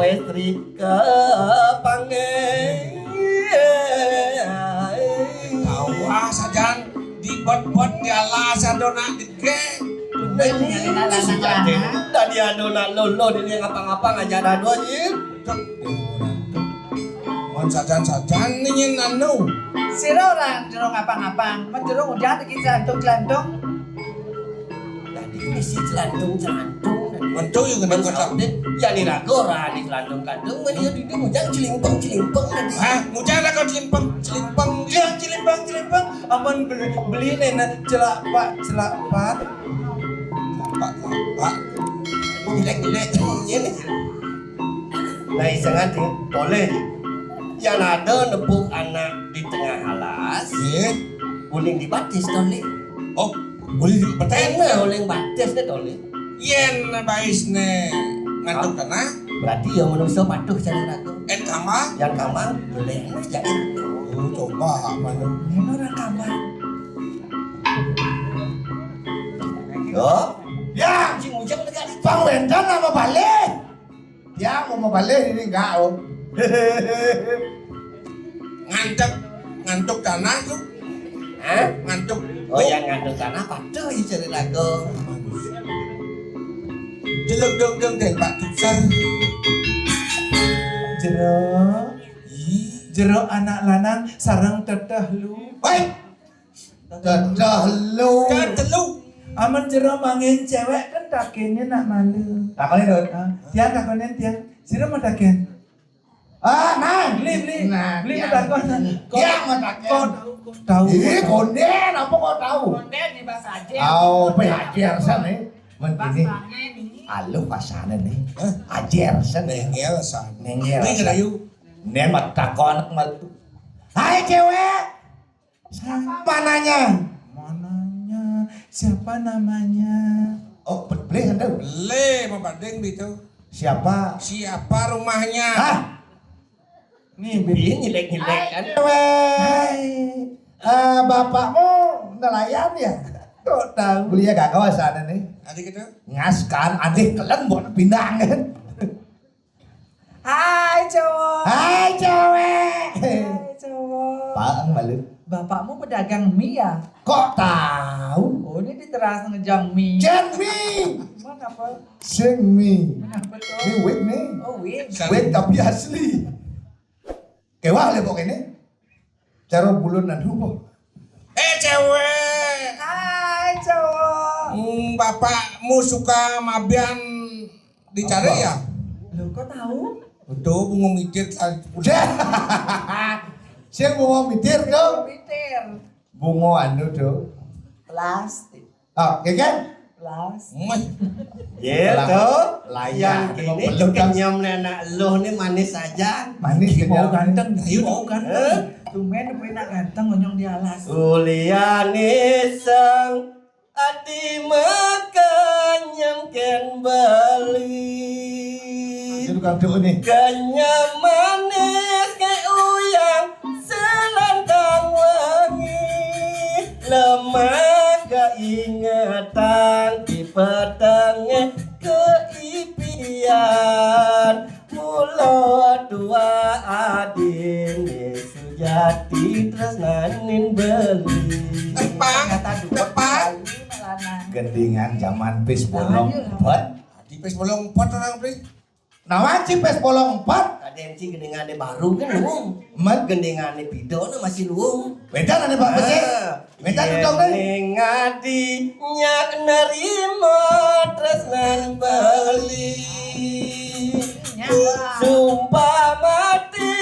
istri kepanggil. Tawa sajan dibot-bot dialas adona dike. Tadi adona lolo dia ngapa-ngapa ngajar ado anjing. Mon sajan-sajan nyin anu. Sira orang jero ngapa-ngapa, men jero udah iki jantung-jantung. Tadi ini si celantung. Mentu yung ganda ko. Ya ni ragora ni celantung-kantung dia di mujang cilimpang tadi. Hah, ngujar ako cilimpang. Dia cilimpang. Aman beli nena celak pat. Pak. Jelek ini. Nah, sangat boleh. Yang ada nepuk anak di tengah alas. Iya. Uling dibatis toli. Oh, boleh dipertain Tena uling batis deh toli. yen baisne ngantuk kana. Berarti yang manusia patuh cari ragu. Kamang. Yang kamang boleh jadi. Coba mana. Ini orang kamar. Yo. Ya, Cing ujang negara. Bang Wendan apa balik? Ya, mau balik ini enggak om. Ngantuk tanah tuh. Hah? Ngantuk. Oh yang ngandung tanah patuh ya cari ragu. Jelek dong deh Pak Tuksan. Jero anak lanang sarang teteh lu. Baik. Dadah lu. Kan telu. Aman jero mangin cewek kan takenya nak malu. Takoni dot. Tiang takonen tiang. Sira mau taken. Ah, nah, Beli Nah, mau ya. takon. Ya, mau taken. Kau tahu. Ih, konden apa kau tahu? Konden di bahasa aja. Oh, pengajar sana. Mentini. ini. Halo pasana nih. Ajar sana. Nengel san. Nengel. Ini kerayu. Nen matakon matu. Hai cewek. Siapa nanya? Mananya? Siapa namanya? Oh, beli anda. Le membanding gitu. Siapa? Siapa rumahnya? Hah? Nih, Ini nyilek-nyilek kan. Cewek. Bapakmu nelayan ya? kok tahu? Kuliah gak kawasan nih. Adik itu. Ngaskan adik kelen buat pindah kan. Hai cowok. Hai cewek. Hai cowok. Paang malu. Bapakmu pedagang mie ya? Kok tahu? Oh ini diteras ngejang mie. Jen mi. Mana apa? Sing mi. Kenapa tuh? Ini wig nih. Oh wih. Wig tapi asli. Kewah le pok ini. Cara bulunan hubo. Cewek. Hai cowok. Bapakmu suka mabian dicari Apa? ya? Lo kok tahu? Betul, bunga mikir. Udah. Saya mau mitir dong. Peter. Bungo anu do. Plastik. Oh, ya kan? Plastik. Gitu. Layak. Yang ini kenyam nenek lo nih manis aja. Manis Mau kenyang. ganteng. Ayo mau ganteng. Tumen enak ganteng ngonyong di alas. Uliane sang adi makanyam ken bali. Itu tukang do nih. Kenyam manis ke uyang selantang wangi. Lemah keingatan di petangnya keipian. Mula dua adine sujati tresnanin beli. Tepat. Gendingan zaman pis bolong empat. Di pes bolong pot orang pri. Nama cipes bolong empat. Kadang sih gendingannya baru kan luung. Mat Gendingannya pidona masih luung. beda nih Pak Besi. Beda tuh dong nih. Ngadi nyak nerima tresnan beli. Sumpah mati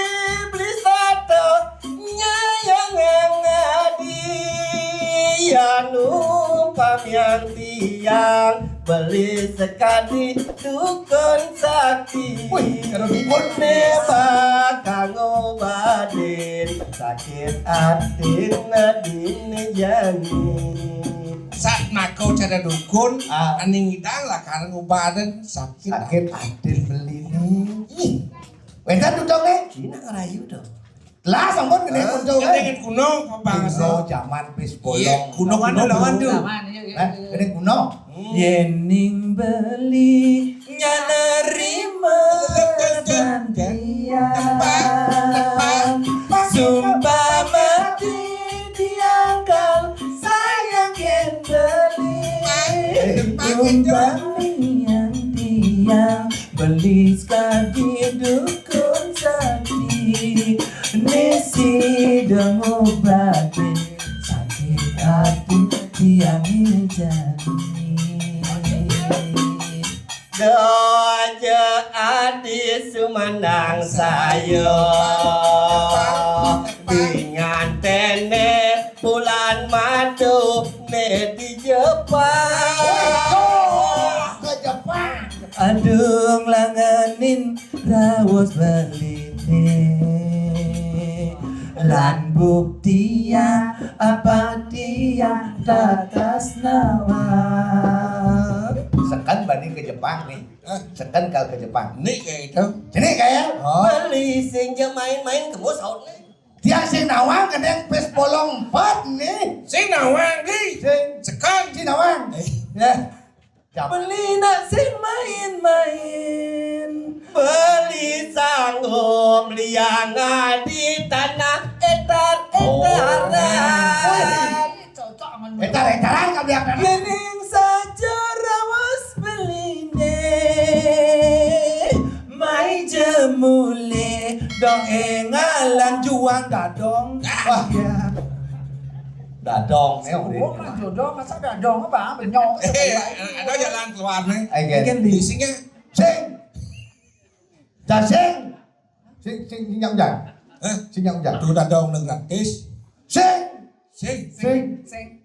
beli satu nyayang ngadi. Ya numpam yang tiang beli sekali dukun sakti. Wih, karo dukun. Neba kanggo badin sakit hati nadine jani. Saat nako cara dukun, Ah. aning hidang lah karena ngobadan sakit. Sakit adil beli nih. Ih, beda tuh dong nih. Cina ngerayu dong. Lah sampun gede kunjung Dengan kuno, bangsa. Kuno zaman pis Iya, bolong. kuno lawan tuh. Gede kuno. Yening beli Nya nerima dukun sakti Nesi dengobati sakit hati tiang jani Doja adi sumandang sayo dengan tene bulan madu ne di Jepang Ke Jepang. Adung langanin rawas beline Lan buktian apa dia tatas nawa Sekan banding ke Jepang nih. Sekan kalau ke Jepang. Nih kayak itu. Sini kayak. beli sing je main-main ke musaut nih Tiang sing nawang kan yang pes bolong 4 nih. Sing nawang di. Sing Sekan. sing nawang. Ya. Beli nak sing main-main beli sanggup liang di tanah etar-etaran Cocok sama lu. Etar-etaran ka biak kana. Gening saja rawas beline Mai jemule dong engalan juang dadong Wah. ya Dadong Oh, mah jodoh masa dadong apa? Benyong. Ada jalan keluar nih. Kan Di sini Sing. Sing. Sing nyang jang. Sing nyang jang. tuh dadong nang gratis. Sing. Sing. Sing.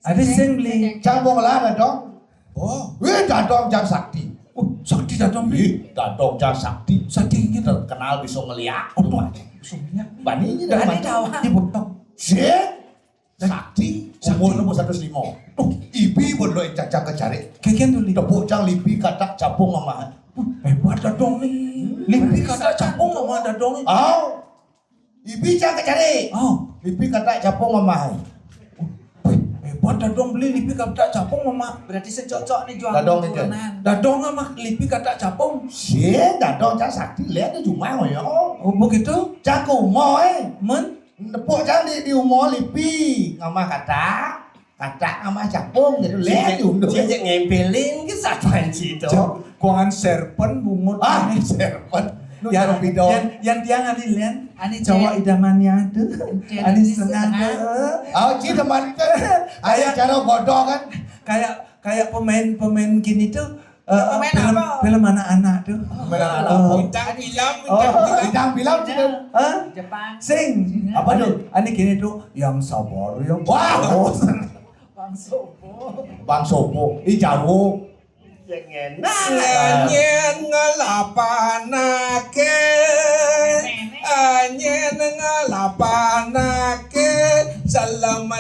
ada sing beli Campung lah dadong. Oh. Wih dadong jang sakti. oh sakti dadong beli Dadong jang sakti. sakti ini Terkenal bisa ngeliat. oh tuh sumnya Baninya Bani tawa dipotong Sing. Sakti. Umur nomor 105. Ibi bondo cacak kecari. keken tuh lihat Tepuk jang lipi katak capung mama. hebat dadong nih lipi kata capung sama dadong nih Au. Ibi jang kecari. oh Lipi katak capung mama. hebat dadong beli lipi kata capung mama Berarti secocok nih jual Dadong itu. turunan. dadong sama lipi kata capung Sing dadong jang sakti lihat dia cuma ya. oh begitu Jang kumo men Tepuk jang di umur lipi ngama kata ngama capung gitu lihat diunduh. Cek ngempelin ke satuan situ kuangan serpen bungut Ah, ini. serpent. Nu yang taruh bidon. yang tiang ani lian Ani cowok idamannya tuh ani setengah. setengah Oh, ci teman itu. Ayo cara bodoh kan. kayak pemain gini tuh Pemain film apa? film anak-anak tuh Bintang film. Bidang bilang sih. Hah? Jepang. Sing Apa tuh? ani gini tuh yang sabar yang Wah. Bang Sopo. Bang Sopo, Jawo. yang enak Anyen ngelapanake. Anyen ngelapanake. Salam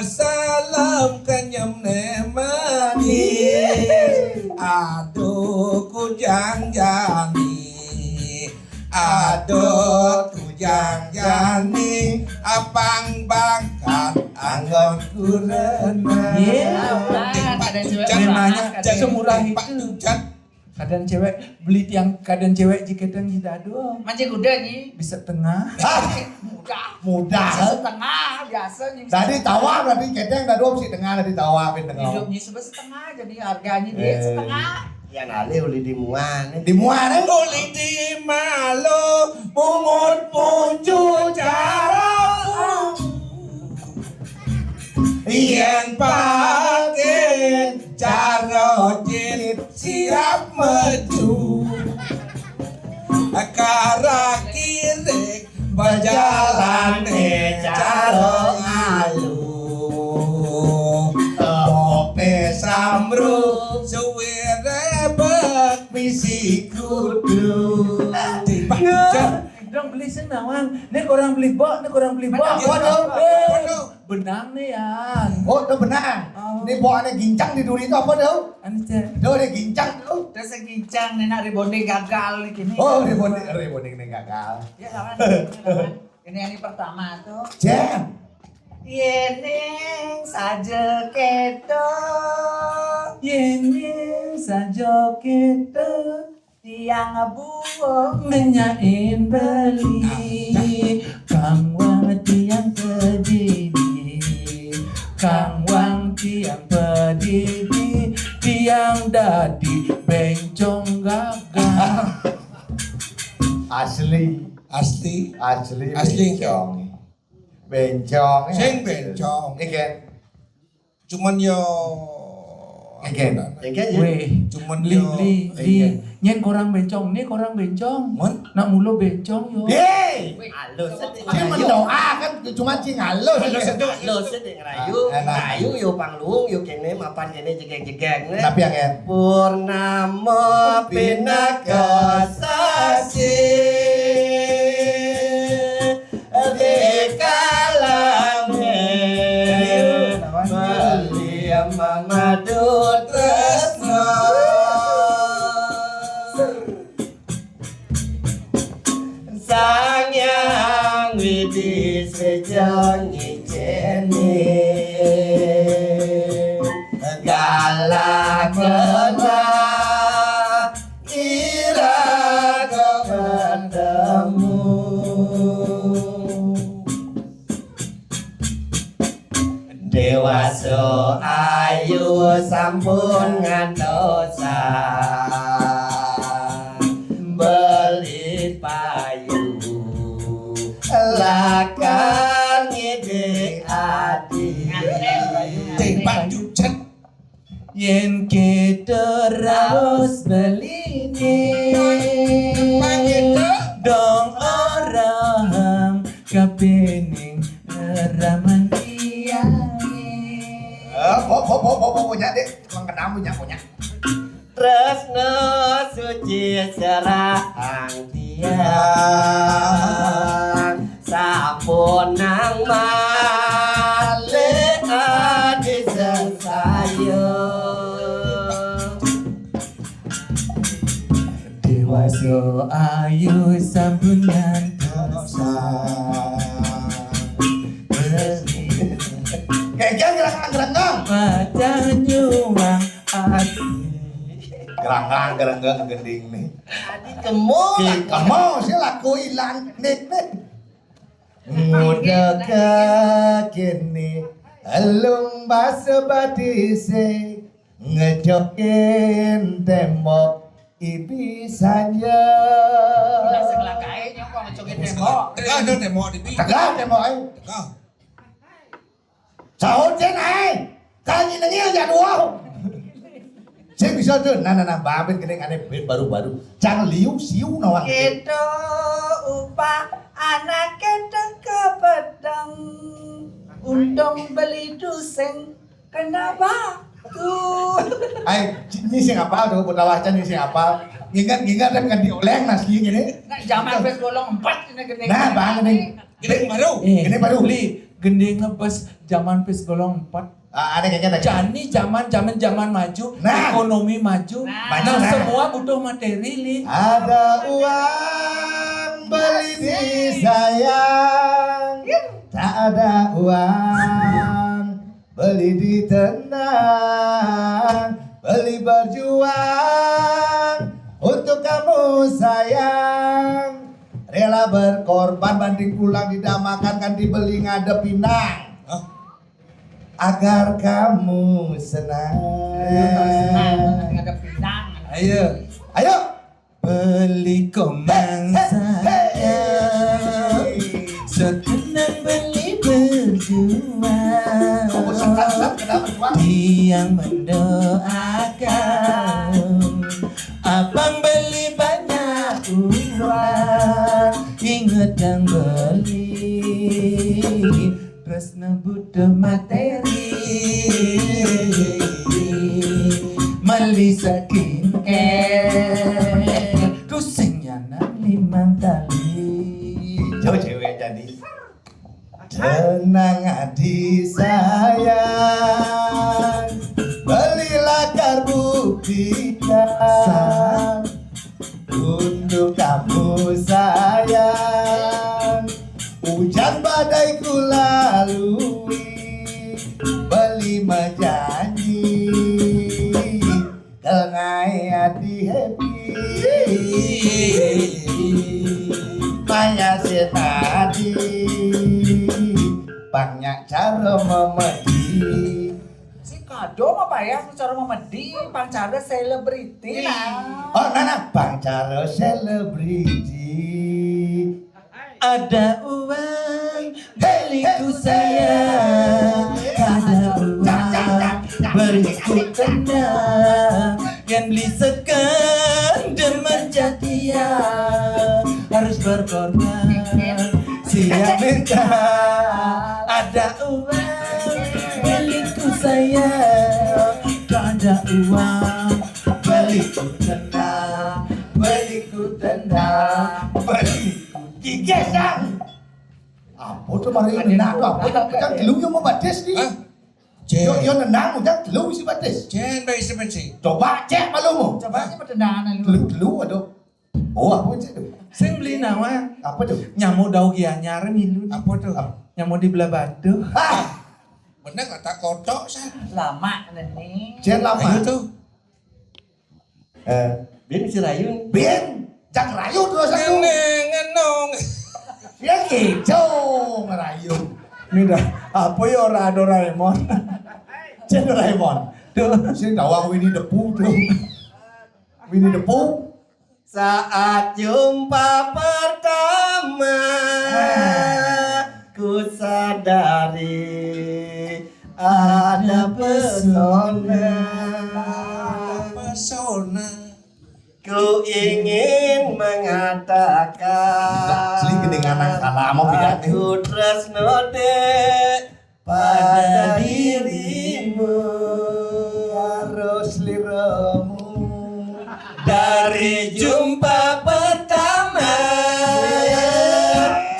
kenyam nemani. Aduh kujang jani. Aduh kujang jani. Apang bakat anggon kurena. Kadang cewek Memangnya murah, kadang semurah Pak itu Tujan. kadang cewek beli tiang kadang cewek jika tiang jidado Mancing kuda nih. bisa tengah Mudah. Mudah. Setengah biasa nih. Tadi tawa berarti keteng dah dua si tengah tadi tawa pin tengah. Hidupnya setengah jadi harganya dia setengah. yang ale uli di muan Di muara Uli di malu mungut punju jaro. Yen pakai jaro jit siap maju. Akara kiri berjalan jaro alu. Tope samru suwere bek misi kudu. dong beli senawang nek orang beli bok Waduh. benang nih yan Oh, itu benang. Ini bawaannya gincang di duri itu apa tuh? ani teh Itu ada gincang tuh. Terus segincang nenek rebonding gagal gini. Oh, rebonding ini gagal. Ya kawan. Ini yang pertama tuh. Jam. Yeneng saja keto. yening saja kita Tiang buang. menyain beli kang wang tiang pedidi kang wang tiang pedidi tiang dadi bencong gagal Asli. Asli. Asli Bencong. Bencong. Sing bencong. Iken. Cuman yo Iken. Weh, Cuman li yo nyen korang bencong nih korang bencong. Mon. Nak mulu bencong yo. Yeay. Halus Ini mendoa kan cuma cing halus. Halus sedeng rayu. Rayu yo panglung yo kene mapan kene jegeng-jegeng. Tapi yang en. Purnama pinaka sasi dekalame Malia Mamadu Tresno Sangyang Widi Sejangi Jeni Galak kena iraga bertemu Dewasa ayu sampun ngantosa Beli payu Lakan ngide adi Cepat jujet. Yen kita harus beli dong orang kepening raman dia. Punya deh, mengenal punya. Tresno suci serahang tiang sapunang male adi sengsaya Dewasa ayu sampun ngantosa beli Kayak gerang-gerang. mata nyuwang hati. Gerang-gerang gending nih. kemul Kamu sih laku ilang nih. muda Kini elung basa batise ngejokin tembok ibisanya. Ada tembok di pinggir. Tegak tembok ay. Sahut trên này. Kan nhìn nghe ya dua. Saya bisa tuh, nah, babin kene aneh baru-baru. Jangan liu siu nawang. Kita upah anak kita ke pedang Undang beli duseng kenapa tuh Ay, ini sing apa tuh? Putawacan ini sing apa? Ingat tapi kan dioleng nasi gini. Nah, zaman pes golong 4 ini gede. Nah, bang ini. Gini baru. Ini baru. Li, gending ngebes zaman pis golong 4. Ada kayaknya tadi. Jani zaman maju, Nah. ekonomi maju, Maju, nah, nah. semua butuh materi Li. Ada uang beli di sayang, tak ada uang beli di tenang, beli berjuang untuk kamu sayang, rela berkorban banding pulang didamakan kan dibeli ngadep Pinang. Agar kamu senang. Ayo, Ayo. beli komang saya, sekenang beli berjuang, yang mendoakan, abang beli banyak uang, ingat yang beli, Tresno butuh materi, meli skincare, rusingnya nang 5 tali. Jauh cewek jadi. Tenang hati sayang, belilah karbohidrat untuk kamu sayang. Hujan badai ku lalui, beli menjanji, kengai hati happy. Maya setadi, banyak cara memedi. Si kado apa ya? Cara memedi, pancara selebriti lah. Oh, nana, bang cara selebriti. Ada uang beliku sayang, ada uang beliku tenang, yang beli sekan demen jatia harus berkorban siap minta. Ada uang beliku sayang, ada uang beliku tenang, beliku tenang, beliku Gigesan. Apa tuh mari nenang tuh apa? Jangan gelu yang mau batis nih. Hah? Yo Jen. nenang jangan gelu si batis. Jen baik sebenci. Coba cek malumu. Coba aja pertendangan lu. Gelu aduh. Oh apa cek tuh? sing beli nawa Apa tuh? nyamuk daun gianyar milu Apa tuh? nyamuk di belah batu. Ah, Bener kata kotok sah. Lama nih. jen lama. Ayo tuh. Bin si Rayun. Ben, jangan rayu terus aku. Ngenong. Ya gitu ngerayu. Ini dah apa ya ora Doraemon. Jen Doraemon. Tuh, sing dawang Winnie the Pooh tuh. Winnie the Pooh. Saat jumpa pertama ku sadari ada pesona. Pesona. Ku ingin mengatakan Seli gedengan nang kalah mau pidato. aku tresno dek pada dirimu Harus liramu. dari jumpa pertama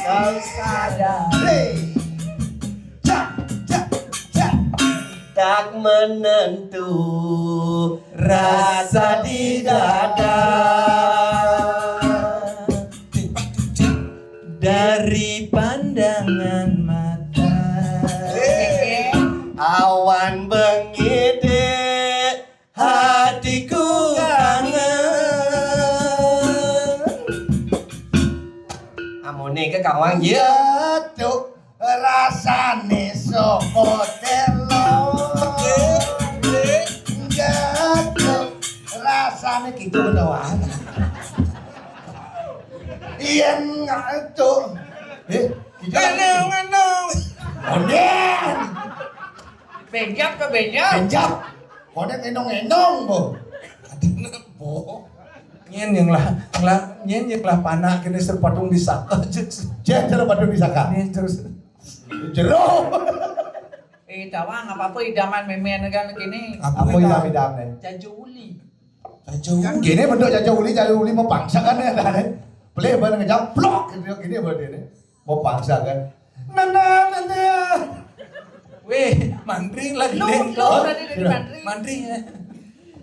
kau sadar Hey. Cak, cak, cak. tak menentu rasa di dada dari pandangan mata awan bengide hatiku kangen amune ke kawang ya Jatuh rasane soko telo. Jatuh rasane gitu beneran. Iya ngatuh. Ngenong. Oden. Benjap ke benjap. Benjap. Oden enong-enong bo. Bo. Nyen yang lah panah kini serpatung disaka. Jen jero padu disaka. Ini terus Jero. Tawang apa-apa idaman memen kan gini. Apa yang idam nih? Jajuli. Jauh. Gini bentuk jajah uli mau pangsa kan ya ada nih. Beli bareng ngejam blok gitu gini berarti nih. Mau pangsa kan. Nana. weh mandring lagi Lu deh. tadi dari Mandri. Mandring ya.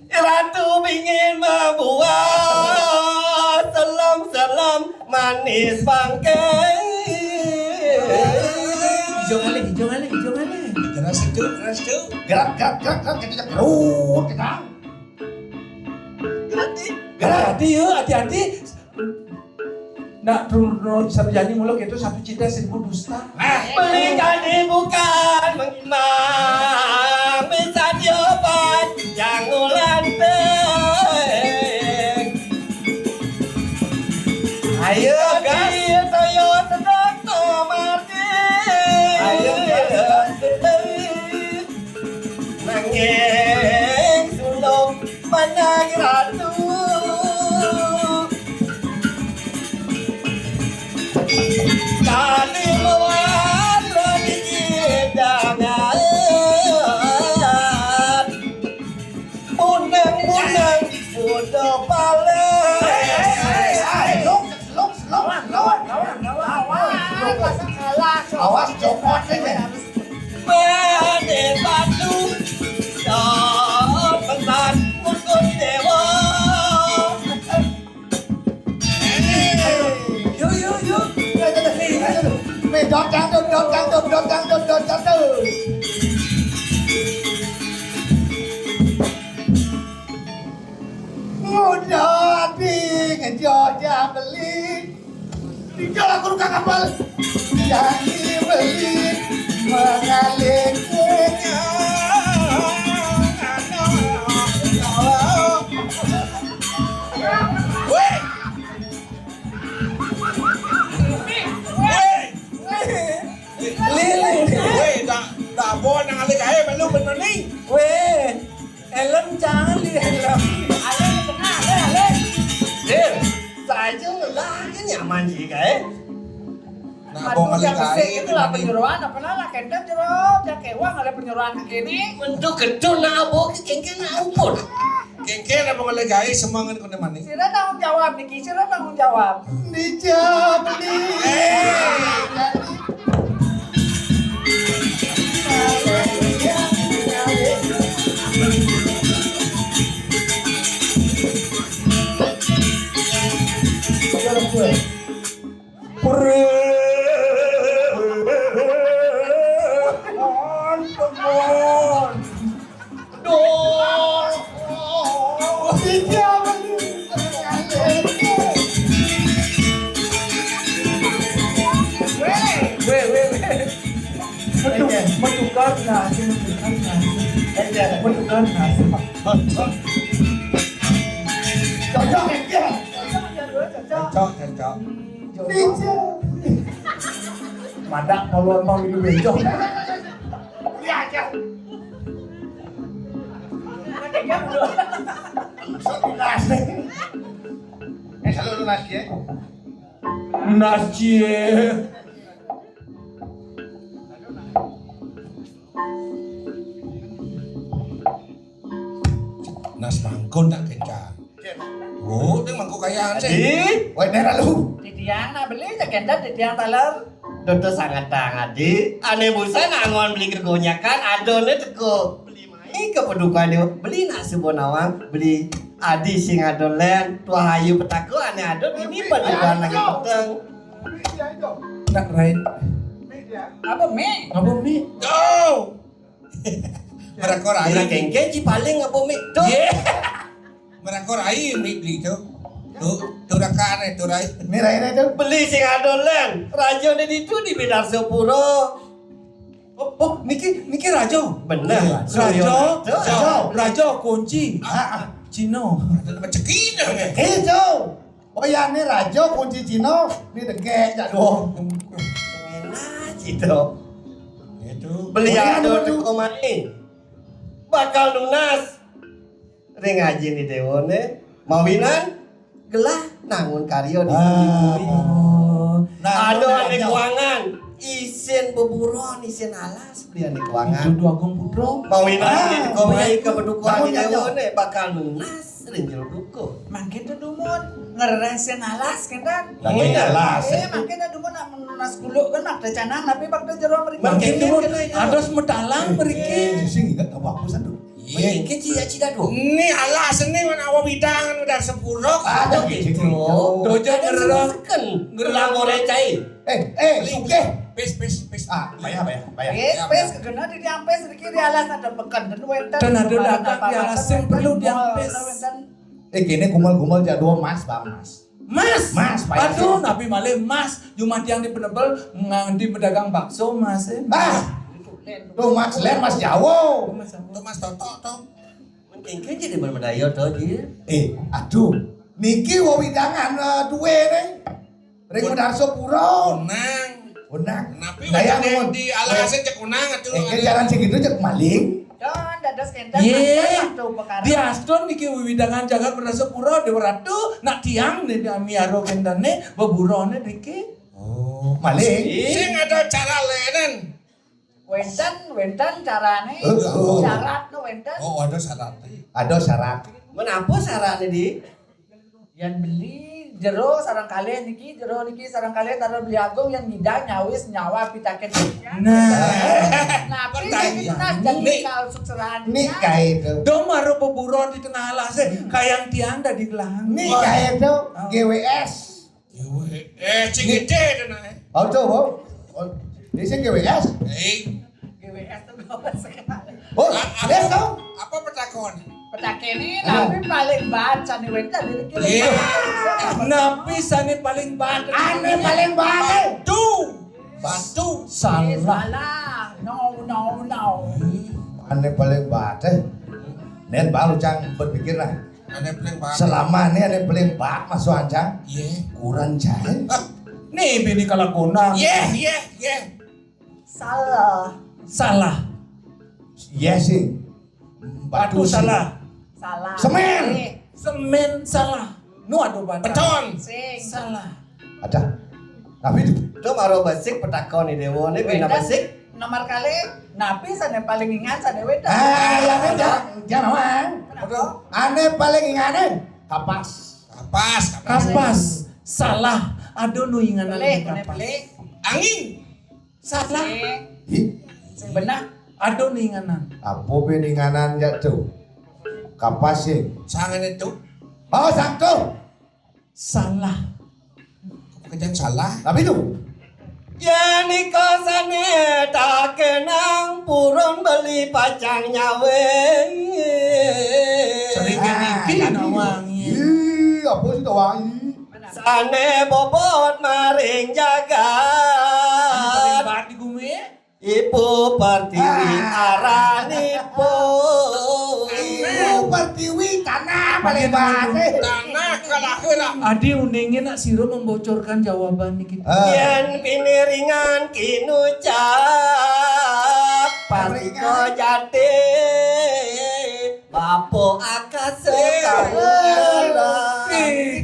Ratu ingin membuat salam-salam manis bangkai. Hijau kali. Geras sejuk. Gerak kita gerut kita. Hati-hati yuk, hati-hati. Nak turun sarjani muluk itu satu cita 1000 dusta. Belikan bukan mengimang bisa diobat yang ulanteng. Ayo guys, ayo sedang marti. Ayo nanging sulung menang ratu. Kali lewat lagi hidangan Bunang udah balik Awas copot ini. Mane batu Dot pesan Mungkut dewa Yuk. Dot cangdut. Mudah di ngejoja beli. Dijual aku ruka kapal. Jadi beli mengalir Lili. Weh, tak boleh nang alik ae melu bener nih. Weh, helm jangan li helm. Ale di tengah, ale. Dir, saja lah kan nyaman sih kae. Nah, abang Madu alik yang ae. besar itu lah penyuruhan, apa lah kenten jeruk, yang kewang ada penyuruhan ke kini. Untuk gedung nak abo kengkeng nak umpun. Kengken abang alik ae semangat kau mani. Sira tanggung jawab nih, Sira tanggung jawab. Dijawab nih. Menukar nasi, menukar nasi. Cocok ya. Cocok. Madak kalau mau itu bencong. Selalu lunas ya. Nasi. Nas mangkon tak kencang. Oh, dia mangkon kayaan sih. Di, Woi, nera lu. Di tiang nak beli, jak kenten di tiang taler. tentu sangat tangan di. Ane busa nangon beli gergonyakan, adone teko beli main kepedukan dia. Beli nasi bonawang, beli adi sing adon len, tua hayu petako ane adon ini padukan lagi peteng. Nak right. Apa mie? Apa mi? Go. Merakor Ina air. kengkeng ci paling apa mi? Tuh. Merakor air mi beli tu. Tu rakan tu rai. Nera itu. Beli sing adon len, rajo di itu di Bidar Sepuro. Oh, niki Rajo. Bener. Rajo kunci. Cino. Ada macam kina ni. Hijau. Oh ya, ini Rajo kunci Cino. Ini degek jadwal. Enak gitu. Itu. Beli Oh, iya, adon aduh. teko main. Bakal lunas. Ring aja nih dewone. Mawinan gelah nangun karyo di Oh. Ado ane keuangan. Isin beburon, isin alas beli ane keuangan. Itu Agung Putro. Mawinan di komai baik. kebedukuan di Bangun, Jajo. dewone bakal lunas. Rinjil duko. Makin tuh dumut, ngeresin alas kenten. Lagi alas. Makin tuh dumut nak menas kuluk kan mak canang tapi bak tuh jero mereka. Makin Makin turun. kena itu. Ada semetalang beriki. Sing ingat apa aku satu. Iya, kita cida dong. Ni alas ni mana awak bidangan udah sepuluh. Ada Gitu. Dojo ngerang. Ngerang goreng cai. suke. Pes. Bayar. Pes kena di tiang pes di kiri alas ada bekan dan wenten. Dan ada dagang di alas yang perlu diang pes. Gini gumal jadwal mas bang mas. Mas, bayar. aduh, nabi malih mas, cuma yang di penebel nganti pedagang bakso mas. Tuh mas len mas Jawa. Tu mas Toto tu. Mungkin jadi bermedaya tuh dia. Aduh. Niki wawidangan duwe nih. Ring Darso Puro. Unang. Unang. Napi Daya macam nuwun. di alasnya cek unang tu. Jalan segitu cek maling. Don dadas kenten. Ye, tuh perkara. di Aston niki wiwidangan jagat berasa pura dewa ratu nak tiang di amiaro kendane beburone niki. Oh, maling. Sing ada cara lenen. Wenten carane. Syarat no wenten. Oh, ada syarat. Ada syarat. Menapa sarannya di? Yang beli jero sarang kali niki sarang kali taruh beli agung yang tidak nyawis nyawa pitaken. Nah, tapi nas jadi kau sukserahan. Nikah itu. Dong maro beburon di tengah alas kayang tiang dah di gelang. Nikah itu GWS. Cing gede tu nak. Oh tuh, di sini GWS. GWS tuh gawat sekali. Oh, lihat tuh. Apa petakon? Petaken ini tapi paling baca nih wenten dari kiri. Napi sani paling bad. Ane paling baik. Batu. Salah. No. Ane paling baik. Nen baru cang berpikir lah. Ada paling batu. Selama ini ane paling baik masuk ancang. Ye. Kurang jahe. Nih bini kalakona. Ye. Salah. Salah. Yes sing. Batu sing. salah. Salah. Semen. Semen salah. Nu adu bata. Beton. Sing. Salah. Ada. Tapi itu. Itu maro besik petakon nih dewo nih bina Wedan, besik. nomor kali napi sana paling ingat sana wedan. Ya beda. Jangan awang. Kenapa? Ane paling ingane kapas. Kapas. Kapas. Salah. Ado nu inganan Beli, kapas. beli. Angin. Salah. Sing. Hi. Sing benar. Ado nu inganan. Apa peninganan jatuh? Kapas sing. Sangan itu. Oh sangko. Salah. Pekerjaan salah. Tapi itu. Ya nikosane tak kenang purun beli pacang nyawe. Sering niki nawangi. Ih, apa sih tawangi? Sane bobot maring Paling jagat. bahat di gumi. Ibu pertiwi aranipo. Ibu pertiwi tanah paling bahannya. Tanah kalah heula. Adi undingin nak siro membocorkan jawaban nih kita. Yen piniringan kinucap Patiko jati Bapo akas sekala.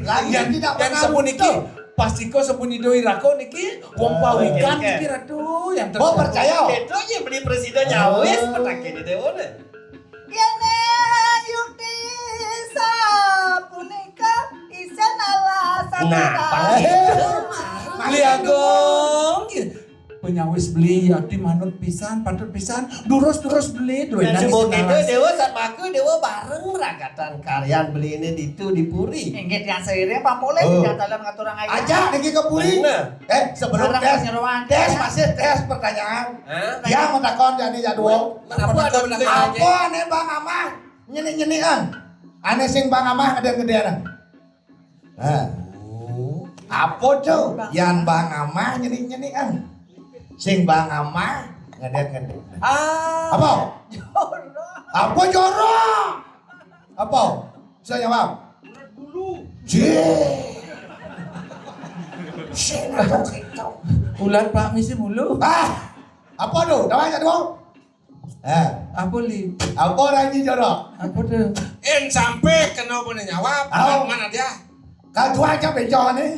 Lagi Yang tidak yang pernah sepun niki muncul. pasti kau sepun idoi rako niki wong pawikan oke. niki ratu yang Oh percaya? Itu aja beli presiden nyawis petakin di dewane. Yane yukti sapunika isen ala Nah, satara. Beli agong penyawis beli adi manut pisan patut pisan durus beli Dan duenan sebut itu senaras. dewa saat paku dewa bareng rakatan karyan beli ini di Puri. Inggit yang seiring pamole Oh. di dalam ngaturang ayah. Aja niki ke Puri. Mana? Sebelum Barang tes. penyeruan. Tes masih tes pertanyaan. Hah? Dia mau takon jadi jadwal. Kenapa ada beli Apa aja? aneh Bang Amah? Nyenik-nyenikan. Aneh sing Bang Amah gedean-gedean. Nah. Apa tuh? Yang Bang Amah nyenik-nyenikan. Sing Bang Amah gedean-gedean. Apa? Apa jorok? Apa? Saya jawab. Jee. Ular Pak misi mulu. Apa tuh? Namanya tuh? Apa li? Apa orang ini jorok? Apa tuh? En sampai kena punya jawab. Au. Mana dia? Kau tua aja bencong nih.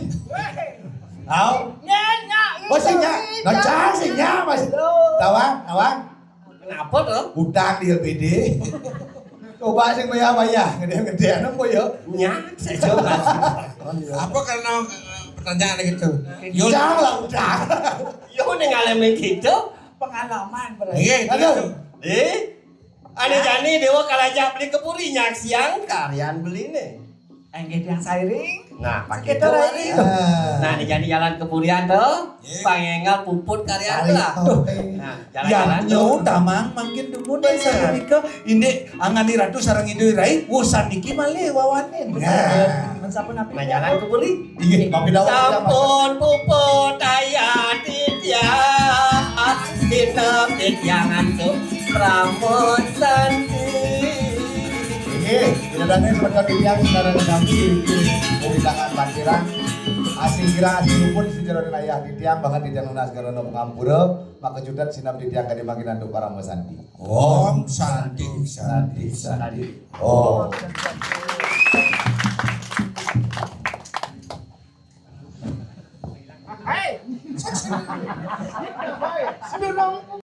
Tahu? Nyanya. Bosnya, nocang sihnya masih. Tawang. Kenapa tuh? Utang di LPD. Coba sing bayar, gede-gedean apa ya? Nyak, saya coba. Apa karena pertanyaan gitu? Utang lah utang. Yo nih ngalamin gitu. Pengalaman berarti. Iya, itu. Aduh. Ane jani dewa kalajak beli kepuri nyak siang karyan beli nih. Inggit yang seiring. Nah, pakai Kita itu lagi. Nah, di jadi jalan kepurian tuh, Iya. pangengal puput karyan Tarik lah. tote. Nah, Yang jalan-jalan nyu tuh. tamang makin demun dan sarang nika ini angani ratu sarang idoi rai wusan niki malih wawanin. Mensapun apa? Nah, jalan kepuri. Iya, tapi dawa. Sampun puput ayat titiang, dinep titiangan tuh rambut santi. Ini sebentar yang sekarang kami mau tangan parkiran. Asing kira asing luput si jeron ayah titiang banget di jangan segala nopo ngampura maka judat sinam titiang kadi makinan do para sandi. Om Santi. Santi. Oh. Oh.